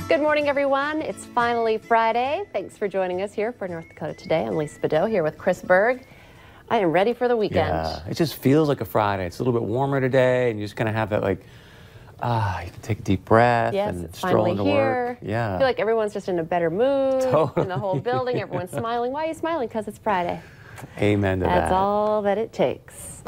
Good morning, everyone. It's finally Friday. Thanks for joining us here for North Dakota Today. I'm Lisa Beddoe here with Chris Berg. I am ready for the weekend. Yeah, it just feels like a Friday. It's a little bit warmer today, and you just kind of have that, like, you can take a deep breath and stroll into work. Yeah. I feel like everyone's just in a better mood. Totally. In the whole building. Everyone's smiling. Why are you smiling? Because it's Friday. Amen to that. That's all that it takes.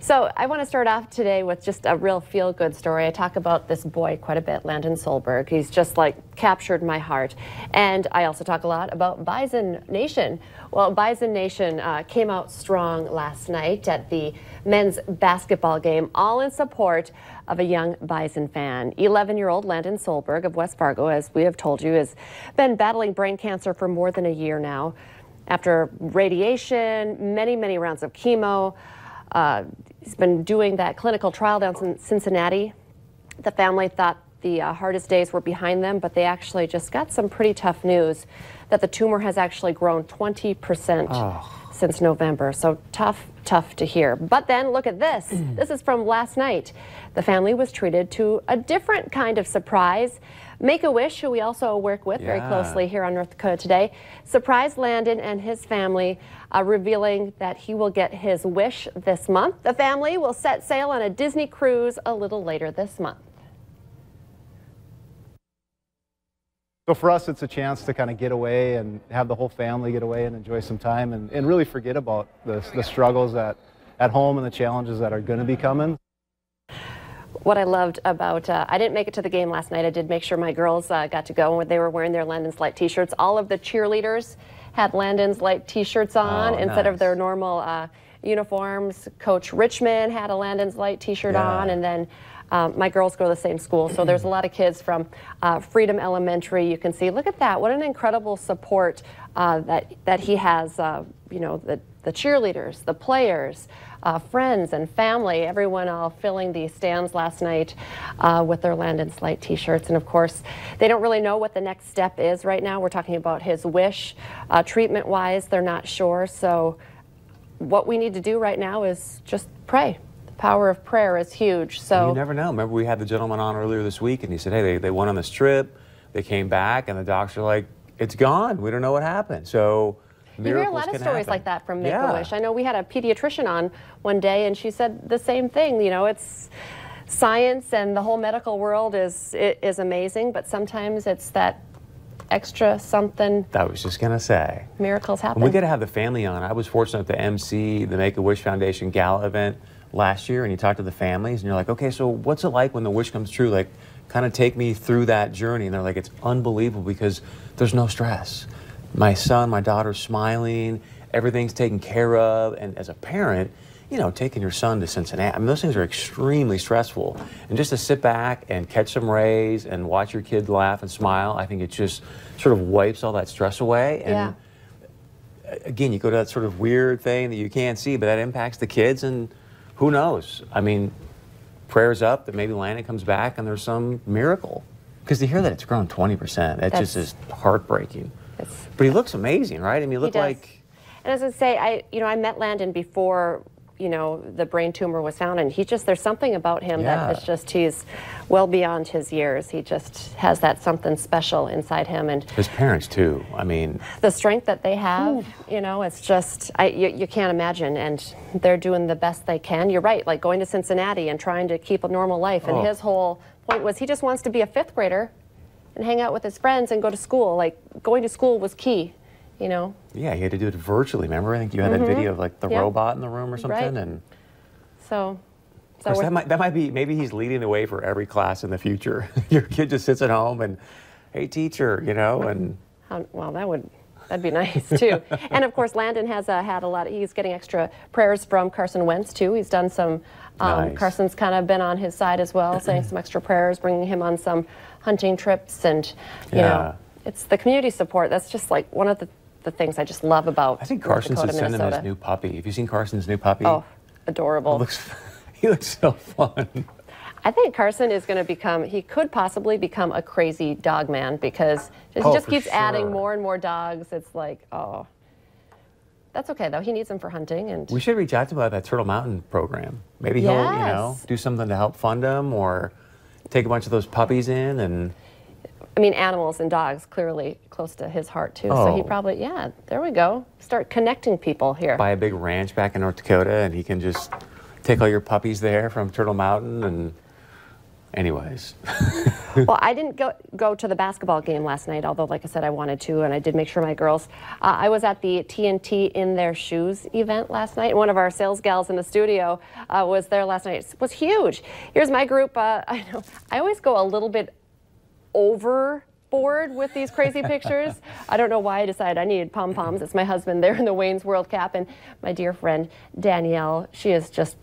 So I want to start off today with just a real feel-good story. I talk about this boy quite a bit, Landon Solberg. He's just like captured my heart. And I also talk a lot about Bison Nation. Well, Bison Nation came out strong last night at the men's basketball game, all in support of a young Bison fan. 11-year-old Landon Solberg of West Fargo, as we have told you, has been battling brain cancer for more than a year now. After radiation, many rounds of chemo, he's been doing that clinical trial down in Cincinnati. The family thought the hardest days were behind them, but they actually just got some pretty tough news that the tumor has actually grown 20% since November. So tough to hear. But then look at this. This is from last night. The family was treated to a different kind of surprise. Make-A-Wish, who we also work with very closely here on North Dakota Today, surprised Landon and his family, revealing that he will get his wish this month. The family will set sail on a Disney cruise a little later this month. So for us, it's a chance to kind of get away and have the whole family get away and enjoy some time and really forget about the struggles at home and the challenges that are going to be coming. What I loved about, I didn't make it to the game last night. I did make sure my girls got to go, and they were wearing their Landon's Light t-shirts. All of the cheerleaders had Landon's Light t-shirts on instead of their normal uniforms. Coach Richmond had a Landon's Light t-shirt on, and then my girls go to the same school, so there's a lot of kids from Freedom Elementary. You can see, look at that, what an incredible support that he has, you know, the cheerleaders, the players, friends and family, everyone all filling the stands last night with their Landon's Light t-shirts. And of course, they don't really know what the next step is right now. We're talking about his wish. Treatment-wise, they're not sure. So what we need to do right now is just pray. The power of prayer is huge. So you never know. Remember, we had the gentleman on earlier this week, and he said, hey, they went on this trip, they came back, and the doctors are like, it's gone. We don't know what happened. So you hear a lot of stories like that from Make-A-Wish. I know we had a pediatrician on one day, and she said the same thing. You know, it's science and the whole medical world is amazing, but sometimes it's that extra something. I was just going to say. Miracles happen. We got to have the family on. I was fortunate to MC the Make-A-Wish Foundation Gala event last year, and you talk to the families, and you're like, okay, so what's it like when the wish comes true? Like, kind of take me through that journey. And they're like, it's unbelievable because there's no stress. My son, my daughter's smiling, everything's taken care of, and as a parent, you know, taking your son to Cincinnati, I mean, those things are extremely stressful. And just to sit back and catch some rays and watch your kid laugh and smile, I think it just sort of wipes all that stress away. And again, you go to that sort of weird thing that you can't see, but that impacts the kids, and who knows? I mean, prayers up that maybe Landon comes back and there's some miracle. Because to hear that it's grown 20%, that just is heartbreaking. But he looks amazing, right? I mean, you look like... And as I say, I met Landon before, you know, the brain tumor was found, and there's something about him that is just, he's well beyond his years. He just has that something special inside him. And his parents, too. I mean... The strength that they have, you know, it's just, you can't imagine, and they're doing the best they can. You're right, like going to Cincinnati and trying to keep a normal life, and his whole point was he just wants to be a fifth grader and hang out with his friends and go to school. Like, going to school was key, you know? Yeah, he had to do it virtually, remember? I think you had that video of, like, the robot in the room or something. And so of course, that might be, maybe he's leading the way for every class in the future. Your kid just sits at home and, hey, teacher, you know, and... Well, that'd be nice, too. And, of course, Landon has had a lot, he's getting extra prayers from Carson Wentz, too. He's done some, Carson's kind of been on his side as well, saying some extra prayers, bringing him on some hunting trips, and, you know, it's the community support. That's just, like, one of the things I just love about I think Carson should send him his new puppy. Have you seen Carson's new puppy? Oh, adorable. He looks so fun. I think Carson is going to become, he could possibly become a crazy dog man, because he just keeps adding more and more dogs. It's like, oh. That's okay, though. He needs them for hunting. And we should reach out to him about that Turtle Mountain program. Maybe he'll, you know, do something to help fund them, or take a bunch of those puppies in. And I mean, animals and dogs clearly close to his heart too. So he probably, yeah, there we go. Start connecting people here. Buy a big ranch back in North Dakota, and he can just take all your puppies there from Turtle Mountain. And anyways. Well, I didn't go to the basketball game last night, although, like I said, I wanted to, and I did make sure my girls. I was at the TNT In Their Shoes event last night. One of our sales gals in the studio was there last night. It was huge. Here's my group. I know I always go a little bit overboard with these crazy pictures. I don't know why I decided I needed pom-poms. It's my husband there in the Wayne's World Cap, and my dear friend Danielle. She is just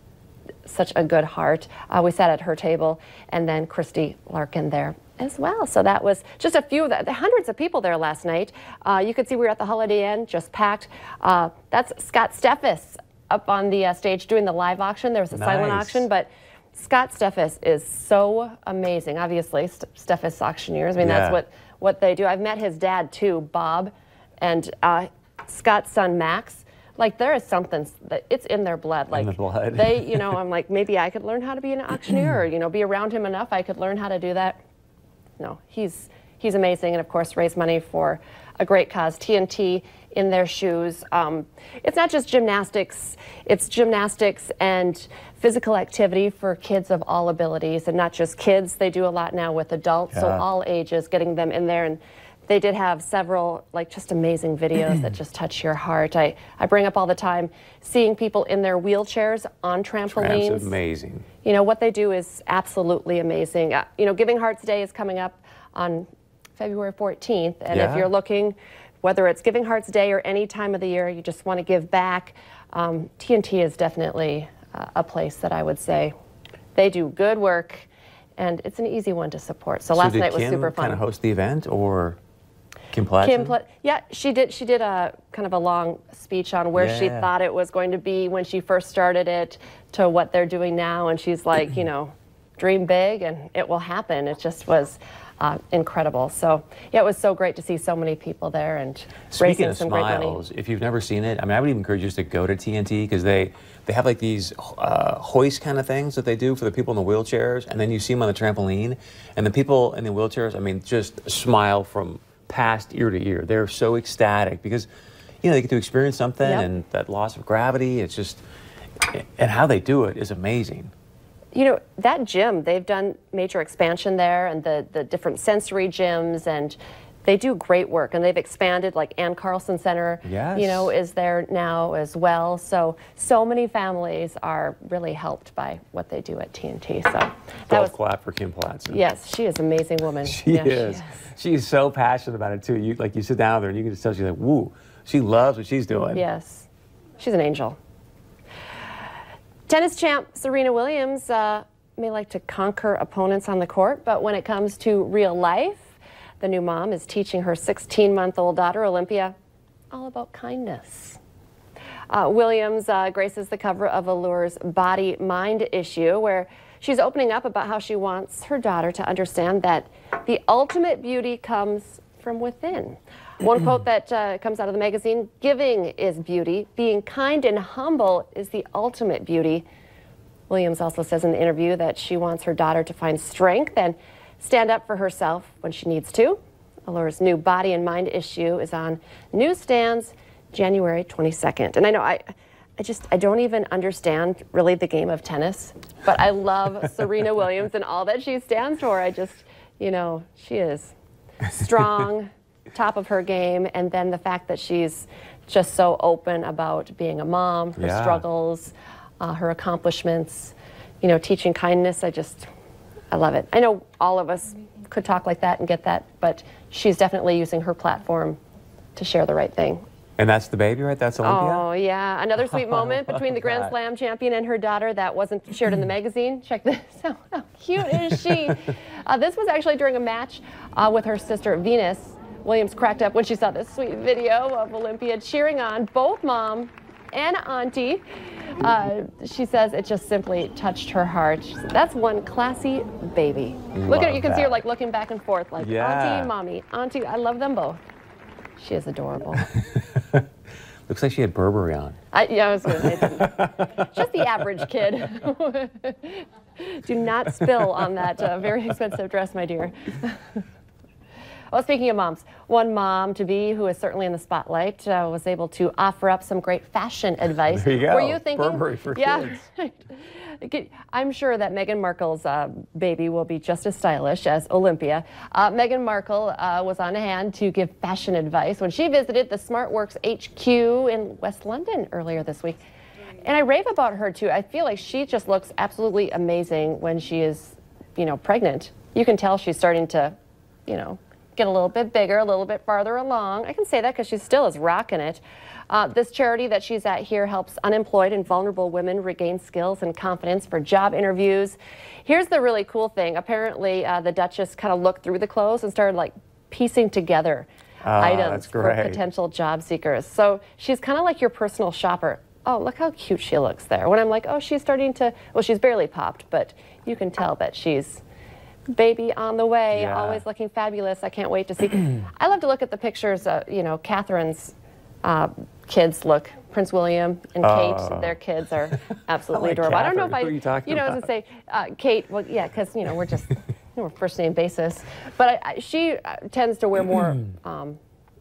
such a good heart. We sat at her table, and then Christy Larkin there as well. So that was just a few of the hundreds of people there last night. You could see we were at the Holiday Inn, just packed. That's Scott Steffes up on the stage doing the live auction. There was a silent auction, but Scott Steffes is so amazing. Obviously, Steffes Auctioneers. I mean, that's what they do. I've met his dad too, Bob, and Scott's son Max. Like, there is something that it's in their blood. Like, in the blood. They, you know, I'm like, maybe I could learn how to be an auctioneer, or, you know, be around him enough I could learn how to do that. No, he's amazing, and of course raise money for a great cause, TNT In Their Shoes. It's not just gymnastics, it's gymnastics and physical activity for kids of all abilities, and not just kids. They do a lot now with adults, so all ages, getting them in there. And they did have several, like, just amazing videos that just touch your heart. I bring up all the time, seeing people in their wheelchairs on trampolines. That's amazing. You know, what they do is absolutely amazing. You know, Giving Hearts Day is coming up on February 14th. And if you're looking, whether it's Giving Hearts Day or any time of the year, you just want to give back, TNT is definitely a place that I would say they do good work, and it's an easy one to support. So last night was super fun. Did Kim kind of host the event, or Kim Platson? Yeah, she did. She did a kind of a long speech on where she thought it was going to be when she first started it to what they're doing now, and she's like, you know, dream big and it will happen. It just was incredible. So yeah, it was so great to see so many people there and raising some great money. Speaking of smiles, if you've never seen it, I mean, I would even encourage you just to go to TNT, because they have like these hoist kind of things that they do for the people in the wheelchairs, and then you see them on the trampoline, and the people in the wheelchairs, I mean, just smile from past ear to ear. They're so ecstatic because, you know, they get to experience something, and that loss of gravity, it's just, and how they do it is amazing. You know, that gym, they've done major expansion there, and the different sensory gyms, and they do great work, and they've expanded, like Ann Carlson Center, you know, is there now as well. So many families are really helped by what they do at TNT. So that was clap for Kim Platson. Yes, she is an amazing woman. She is. She's so passionate about it too. You sit down there and you can just tell she's like, woo, she loves what she's doing. Yes, she's an angel. Tennis champ Serena Williams may like to conquer opponents on the court, but when it comes to real life, the new mom is teaching her 16-month-old daughter, Olympia, all about kindness. Williams graces the cover of Allure's Body-Mind issue, where she's opening up about how she wants her daughter to understand that the ultimate beauty comes from within. One quote that comes out of the magazine, "Giving is beauty. Being kind and humble is the ultimate beauty." Williams also says in the interview that she wants her daughter to find strength and stand up for herself when she needs to. Allure's new Body and Mind issue is on newsstands January 22nd. And I know I don't even understand really the game of tennis, but I love Serena Williams and all that she stands for. I just, you know, she is strong, top of her game, and then the fact that she's just so open about being a mom, her struggles, her accomplishments, you know, teaching kindness. I love it. I know all of us could talk like that and get that, but she's definitely using her platform to share the right thing. And that's the baby, right? That's Olympia? Oh, yeah. Another sweet moment between the Grand Slam champion and her daughter that wasn't shared in the magazine. Check this out. How cute is she? This was actually during a match with her sister, Venus. Williams cracked up when she saw this sweet video of Olympia cheering on both mom and auntie. She says it just simply touched her heart. That's one classy baby. Look at her. You can see her like looking back and forth like auntie, mommy, auntie. I love them both. She is adorable. Looks like she had Burberry on. I was going to say, just the average kid. Do not spill on that very expensive dress, my dear. Well, speaking of moms, one mom-to-be who is certainly in the spotlight was able to offer up some great fashion advice. There you go. Were you thinking? Burberry for kids. I'm sure that Meghan Markle's baby will be just as stylish as Olympia. Meghan Markle was on hand to give fashion advice when she visited the SmartWorks HQ in West London earlier this week. And I rave about her too. I feel like she just looks absolutely amazing when she is, pregnant. You can tell she's starting to, get a little bit bigger, a little bit farther along. I can say that because she still is rocking it. This charity that she's at here helps unemployed and vulnerable women regain skills and confidence for job interviews. Here's the really cool thing. Apparently, the Duchess kind of looked through the clothes and started like piecing together items for potential job seekers. So she's kind of like your personal shopper. Oh, look how cute she looks there. When I'm like, oh, she's starting to, well, she's barely popped, but you can tell that she's baby on the way, always looking fabulous. I can't wait to see. I love to look at the pictures, Catherine's kids look. Prince William and Kate, their kids are absolutely adorable. Catherine. I don't know if Who are you talking about? I was going to say, Kate, well, yeah, because, we're just, we're first name basis. But she tends to wear more,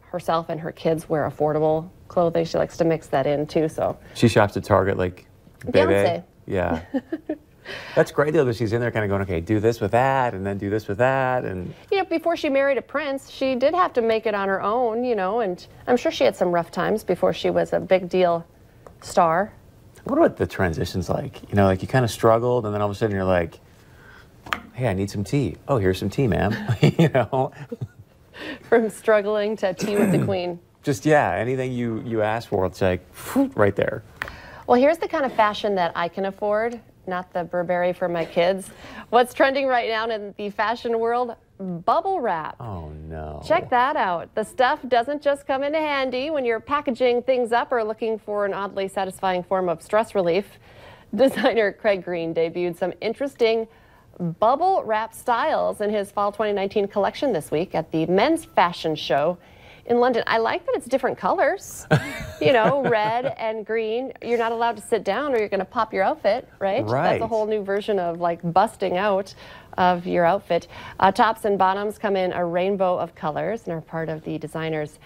herself and her kids wear affordable clothing. She likes to mix that in too, so. She shops at Target like Bebe. Beyonce. Yeah. That's great though that she's in there kind of going, okay, do this with that and then do this with that. And before she married a prince, she did have to make it on her own, and I'm sure she had some rough times before she was a big deal star. What about the transitions like? Like you kind of struggled and then all of a sudden you're like, hey, I need some tea. Oh, here's some tea, ma'am. From struggling to tea with the queen. Just, anything you ask for, it's like, right there. Well, here's the kind of fashion that I can afford, not the Burberry for my kids. What's trending right now in the fashion world? Bubble wrap. Oh, no. Check that out. The stuff doesn't just come in handy when you're packaging things up or looking for an oddly satisfying form of stress relief. Designer Craig Green debuted some interesting bubble wrap styles in his fall 2019 collection this week at the Men's Fashion Show in London. I like that it's different colors, red and green. You're not allowed to sit down or you're going to pop your outfit, right? That's a whole new version of like busting out of your outfit. Tops and bottoms come in a rainbow of colors and are part of the designer's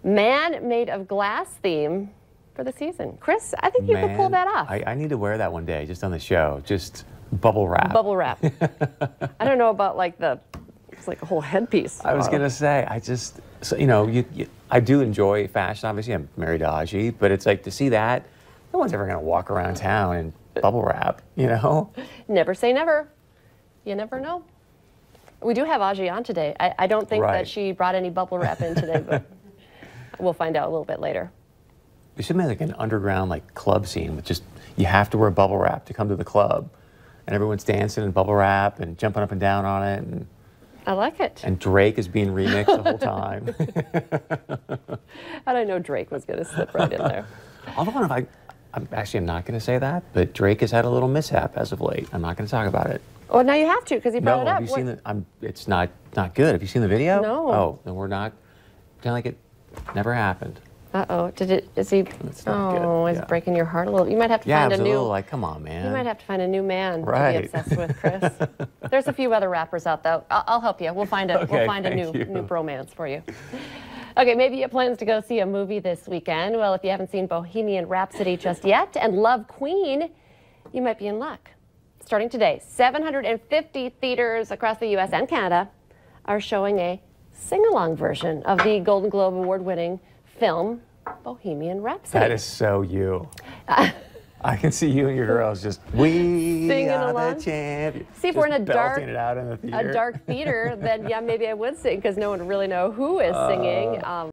Man Made of Glass theme for the season. Chris, I think you could pull that off. I need to wear that one day just on the show. Just bubble wrap. Bubble wrap. I don't know about like it's like a whole headpiece. I was going to say, I do enjoy fashion. Obviously, I'm married to Aji, but it's like to see that, no one's ever going to walk around town in bubble wrap, Never say never. You never know. We do have Aji on today. I don't think that she brought any bubble wrap in today, but we'll find out a little bit later. We should make like an underground club scene with just, you have to wear bubble wrap to come to the club. And everyone's dancing in bubble wrap and jumping up and down on it. And I like it. And Drake is being remixed the whole time. How did I know Drake was going to slip right in there? Although I'm not going to say that, but Drake has had a little mishap as of late. I'm not going to talk about it. Well, now you have to because he brought it up. Have you seen it's not good. Have you seen the video? No. Oh, then we're not. Pretend like it never happened. Uh-oh. Is he? It's not good. He's breaking your heart a little. You might have to find a new. Little like, come on, man. You might have to find a new man to be obsessed with, Chris. There's a few other rappers out there. I'll help you. We'll find a new bromance for you. Okay, maybe you have plans to go see a movie this weekend. Well, if you haven't seen Bohemian Rhapsody just yet and love Queen, you might be in luck. Starting today, 750 theaters across the U.S. and Canada are showing a sing-along version of the Golden Globe Award-winning film Bohemian Rhapsody. That is so you. I can see you and your girls just, we singing are along. The champions. See, if we're in a dark theater. theater, then yeah, maybe I would sing because no one would really know who is singing.